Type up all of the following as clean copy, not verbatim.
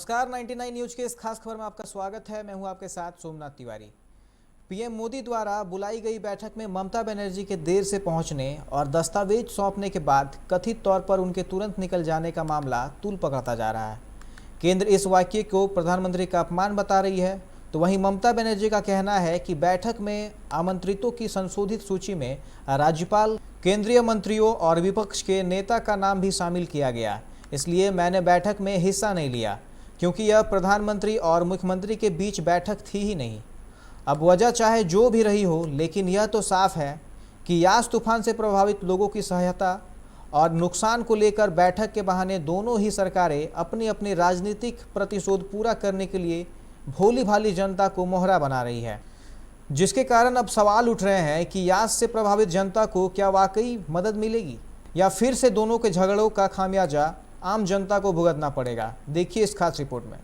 नमस्कार, 99 न्यूज के इस खास खबर में आपका स्वागत है। मैं हूं आपके साथ सोमनाथ तिवारी। पीएम मोदी द्वारा बुलाई गई बैठक में ममता बनर्जी के देर से पहुंचने और दस्तावेज सौंपने के बाद कथित तौर पर उनके तुरंत निकल जाने का मामला तूल पकड़ता जा रहा है। केंद्र इस वाक्य को प्रधानमंत्री का अपमान बता रही है, तो वहीं ममता बनर्जी का कहना है कि बैठक में आमंत्रितों की संशोधित सूची में राज्यपाल, केंद्रीय मंत्रियों और विपक्ष के नेता का नाम भी शामिल किया गया, इसलिए मैंने बैठक में हिस्सा नहीं लिया, क्योंकि यह प्रधानमंत्री और मुख्यमंत्री के बीच बैठक थी ही नहीं। अब वजह चाहे जो भी रही हो, लेकिन यह तो साफ है कि यास तूफान से प्रभावित लोगों की सहायता और नुकसान को लेकर बैठक के बहाने दोनों ही सरकारें अपनी अपनी राजनीतिक प्रतिशोध पूरा करने के लिए भोली भाली जनता को मोहरा बना रही है, जिसके कारण अब सवाल उठ रहे हैं कि यास से प्रभावित जनता को क्या वाकई मदद मिलेगी या फिर से दोनों के झगड़ों का खामियाजा आम जनता को भुगतना पड़ेगा। देखिए इस खास रिपोर्ट में।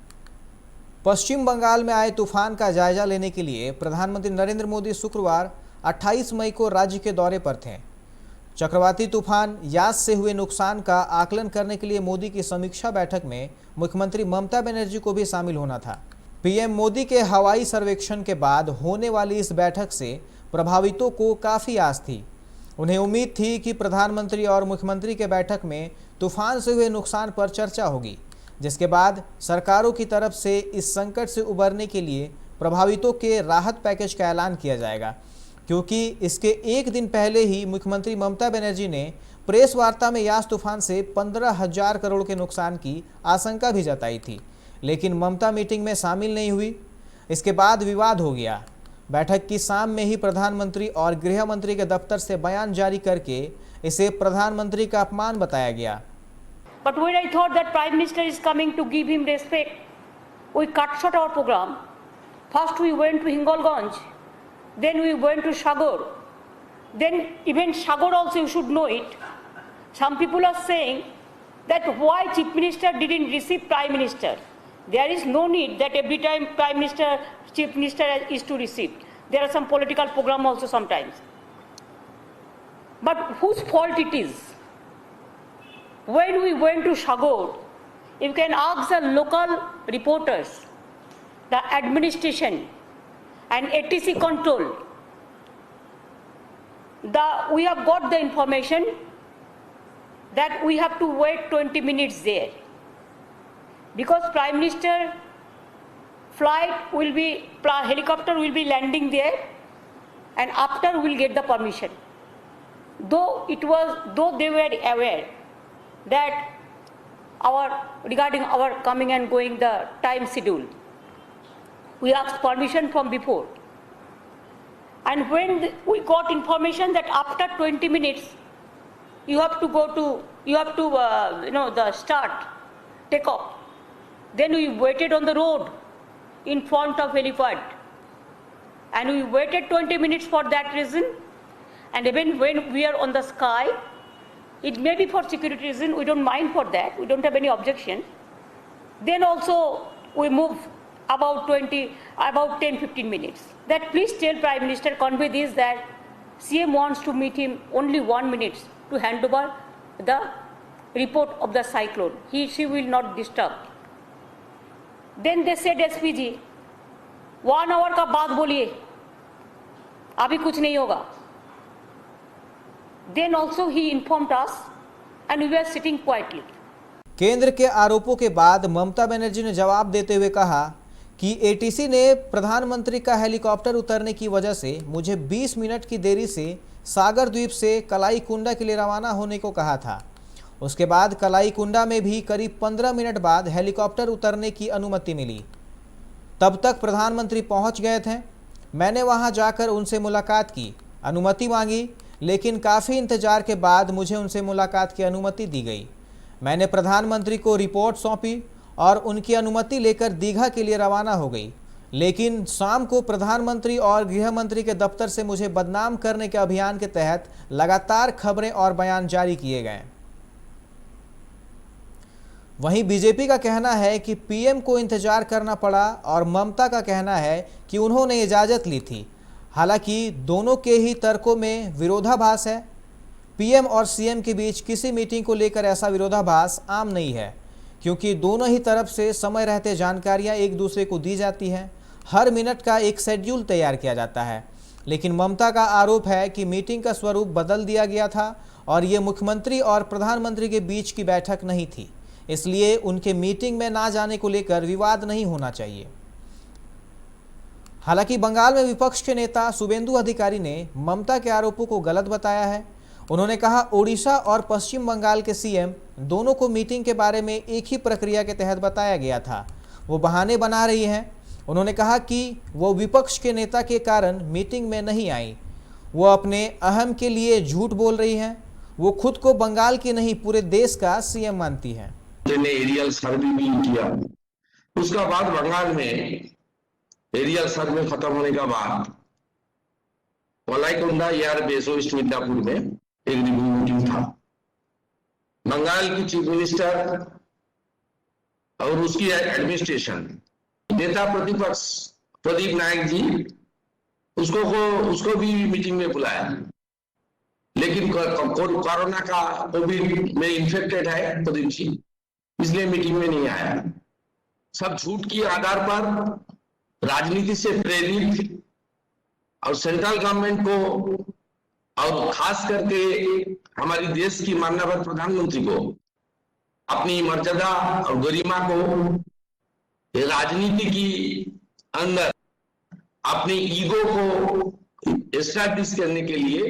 पश्चिम बंगाल में आए तूफान का जायजा लेने के लिए प्रधानमंत्री नरेंद्र मोदी शुक्रवार 28 मई को राज्य के दौरे पर थे। चक्रवाती तूफान यास से हुए नुकसान का आकलन करने के लिए मोदी की समीक्षा बैठक में मुख्यमंत्री ममता बनर्जी को भी शामिल होना था। पीएम मोदी के हवाई सर्वेक्षण के बाद होने वाली इस बैठक से प्रभावितों को काफ़ी आस थी। उन्हें उम्मीद थी कि प्रधानमंत्री और मुख्यमंत्री के बैठक में तूफान से हुए नुकसान पर चर्चा होगी, जिसके बाद सरकारों की तरफ से इस संकट से उबरने के लिए प्रभावितों के राहत पैकेज का ऐलान किया जाएगा, क्योंकि इसके एक दिन पहले ही मुख्यमंत्री ममता बनर्जी ने प्रेस वार्ता में यास तूफान से 15,000 करोड़ के नुकसान की आशंका भी जताई थी, लेकिन ममता मीटिंग में शामिल नहीं हुई। इसके बाद विवाद हो गया। बैठक की शाम में ही प्रधानमंत्री और गृह मंत्री के दफ्तर से बयान जारी करके इसे प्रधानमंत्री का अपमान बताया गया। But when I thought that Prime Minister is coming to give him respect, we cut short our program. First we went to Hingolganj, then we went to Shagor. Then even Shagor also, you should know it. Some people are saying that why Chief Minister didn't receive Prime Minister. There is no need that every time Prime Minister, Chief Minister is to receive. There are some political program also sometimes. But whose fault it is? When we went to Shagor, you can ask the local reporters, the administration and ATC control. We have got the information that we have to wait 20 minutes there, because Prime Minister helicopter will be landing there, and after we'll get the permission. Though they were aware that regarding our coming and going, the time schedule, we asked permission from before. And when we got information that after 20 minutes you have to the start, take off, then we waited on the road in front of helipad, and we waited 20 minutes for that reason. And even when we are on the sky, it may be for security reason, we don't mind for that, we don't have any objection. Then also we move about 10-15 minutes. That please tell Prime Minister, convey this, that CM wants to meet him only 1 minute to hand over the report of the cyclone. She will not disturb. Then they said, SPG 1 hour का बाद बोलिए, अभी कुछ नहीं होगा. Then also he informed us and we were sitting quietly. केंद्र के आरोपों के बाद ममता बनर्जी ने जवाब देते हुए कहा कि एटीसी ने प्रधानमंत्री का हेलीकॉप्टर उतरने की वजह से मुझे 20 मिनट की देरी से सागर द्वीप से कलाई कुंडा के लिए रवाना होने को कहा था। उसके बाद कलाई कुंडा में भी करीब 15 मिनट बाद हेलीकॉप्टर उतरने की अनुमति मिली। तब तक प्रधानमंत्री पहुंच गए थे। मैंने वहां जाकर उनसे मुलाकात की, अनुमति मांगी, लेकिन काफ़ी इंतजार के बाद मुझे उनसे मुलाकात की अनुमति दी गई। मैंने प्रधानमंत्री को रिपोर्ट सौंपी और उनकी अनुमति लेकर दीघा के लिए रवाना हो गई, लेकिन शाम को प्रधानमंत्री और गृह मंत्री के दफ्तर से मुझे बदनाम करने के अभियान के तहत लगातार खबरें और बयान जारी किए गए। वहीं बीजेपी का कहना है कि पीएम को इंतजार करना पड़ा और ममता का कहना है कि उन्होंने इजाज़त ली थी। हालांकि दोनों के ही तर्कों में विरोधाभास है। पीएम और सीएम के बीच किसी मीटिंग को लेकर ऐसा विरोधाभास आम नहीं है, क्योंकि दोनों ही तरफ से समय रहते जानकारियां एक दूसरे को दी जाती हैं। हर मिनट का एक शेड्यूल तैयार किया जाता है। लेकिन ममता का आरोप है कि मीटिंग का स्वरूप बदल दिया गया था और ये मुख्यमंत्री और प्रधानमंत्री के बीच की बैठक नहीं थी, इसलिए उनके मीटिंग में ना जाने को लेकर विवाद नहीं होना चाहिए। हालांकि बंगाल में विपक्ष के नेता शुभेंदु अधिकारी ने ममता के आरोपों को गलत बताया है। उन्होंने कहा ओडिशा और पश्चिम बंगाल के सीएम दोनों को मीटिंग के बारे में एक ही प्रक्रिया के तहत बताया गया था, वो बहाने बना रही हैं। उन्होंने कहा कि वो विपक्ष के नेता के कारण मीटिंग में नहीं आई, वो अपने अहम के लिए झूठ बोल रही हैं। वो खुद को बंगाल की नहीं पूरे देश का सीएम मानती हैं। एरियल सर्वे भी किया, उसका बाद बंगाल में एरियल सर्वे खत्म होने के बाद वलाईकुंडा एयरबेस वेस्ट मिदनापुर में एक रिव्यू मीटिंग था। बंगाल की चीफ मिनिस्टर और उसकी एडमिनिस्ट्रेशन, नेता प्रतिपक्ष प्रदीप नायक जी उसको भी मीटिंग में बुलाया, लेकिन कोरोना का कोविड में इन्फेक्टेड है प्रदीप जी, इसलिए मीटिंग में नहीं आया। सब झूठ के आधार पर राजनीति से प्रेरित और सेंट्रल गवर्नमेंट को और खास करके हमारी देश की माननीय प्रधानमंत्री को अपनी मर्यादा और गरिमा को राजनीति की अंदर अपने ईगो को एस्टैब्लिश करने के लिए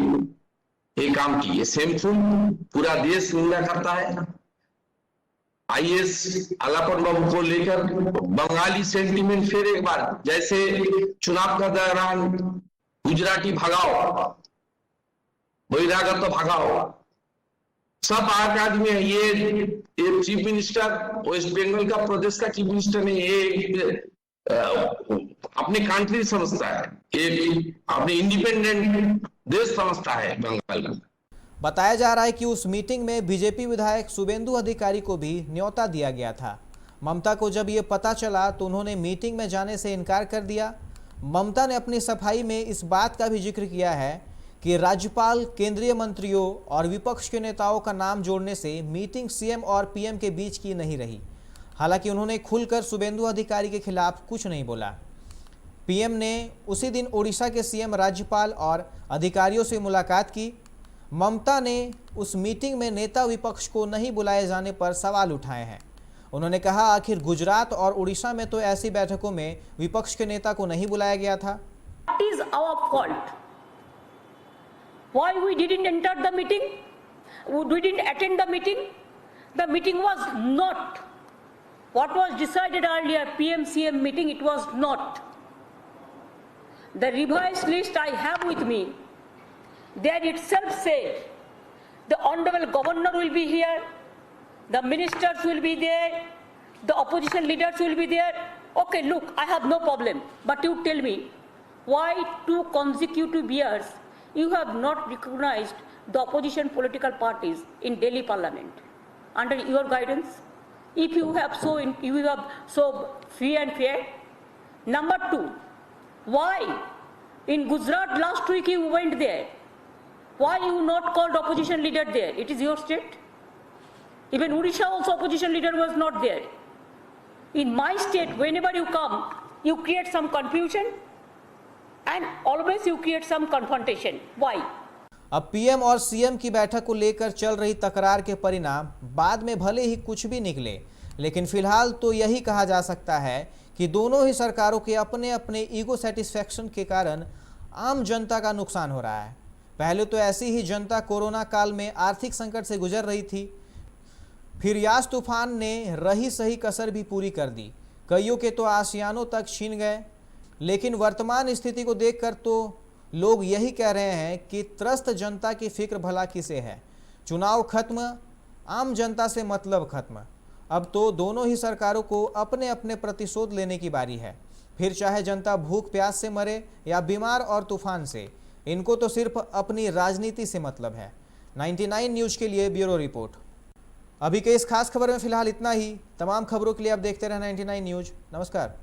ये काम किए। सेमफुल, पूरा देश निंदा करता है। आईएएस अलापन बाबू को लेकर बंगाली सेंटीमेंट फिर एक बार, जैसे चुनाव का दौरान गुजराती भगाओ, बहिरागत तो भगाओ, सब आदमी है। ये चीफ मिनिस्टर वेस्ट बंगाल का, प्रदेश का चीफ मिनिस्टर नहीं, ये अपने कंट्री समझता है, ये अपने इंडिपेंडेंट देश समझता है बंगाल का। बताया जा रहा है कि उस मीटिंग में बीजेपी विधायक शुभेंदु अधिकारी को भी न्योता दिया गया था। ममता को जब ये पता चला तो उन्होंने मीटिंग में जाने से इनकार कर दिया। ममता ने अपनी सफाई में इस बात का भी जिक्र किया है कि राज्यपाल, केंद्रीय मंत्रियों और विपक्ष के नेताओं का नाम जोड़ने से मीटिंग सीएम और पीएम के बीच की नहीं रही। हालांकि उन्होंने खुलकर शुभेंदु अधिकारी के खिलाफ कुछ नहीं बोला। पीएम ने उसी दिन ओडिशा के सीएम, राज्यपाल और अधिकारियों से मुलाकात की। ममता ने उस मीटिंग में नेता विपक्ष को नहीं बुलाए जाने पर सवाल उठाए हैं। उन्होंने कहा आखिर गुजरात और उड़ीसा में तो ऐसी बैठकों में विपक्ष के नेता को नहीं बुलाया गया था। What is our fault? Why we didn't enter the meeting? We didn't attend the meeting? The meeting was not what was decided earlier, PM-CM meeting, it was not. The revised list I have with me, there itself said the Honorable Governor will be here, the ministers will be there, the opposition leaders will be there. Okay, look, I have no problem, but you tell me, why 2 consecutive years you have not recognized the opposition political parties in Delhi Parliament under your guidance? If you have so free and fair. Number 2, why in Gujarat last week you went there? Why you not called opposition leader there? It is your state. Even Odisha also opposition leader was not there. In my state, whenever you come, you create some confusion and always you create some confrontation. Why? अब PM और CM की बैठक को लेकर चल रही तकरार के परिणाम बाद में भले ही कुछ भी निकले, लेकिन फिलहाल तो यही कहा जा सकता है कि दोनों ही सरकारों के अपने अपने ईगो सेटिस्फैक्शन के कारण आम जनता का नुकसान हो रहा है। पहले तो ऐसी ही जनता कोरोना काल में आर्थिक संकट से गुजर रही थी, फिर यास तूफान ने रही सही कसर भी पूरी कर दी, कईयों के तो आशियानों तक छीन गए। लेकिन वर्तमान स्थिति को देखकर तो लोग यही कह रहे हैं कि त्रस्त जनता की फिक्र भला किसे है। चुनाव खत्म, आम जनता से मतलब खत्म। अब तो दोनों ही सरकारों को अपने अपने प्रतिशोध लेने की बारी है। फिर चाहे जनता भूख प्यास से मरे या बीमार और तूफान से, इनको तो सिर्फ अपनी राजनीति से मतलब है। 99 न्यूज़ के लिए ब्यूरो रिपोर्ट। अभी के इस खास खबर में फिलहाल इतना ही। तमाम खबरों के लिए आप देखते रहें 99 न्यूज़। नमस्कार।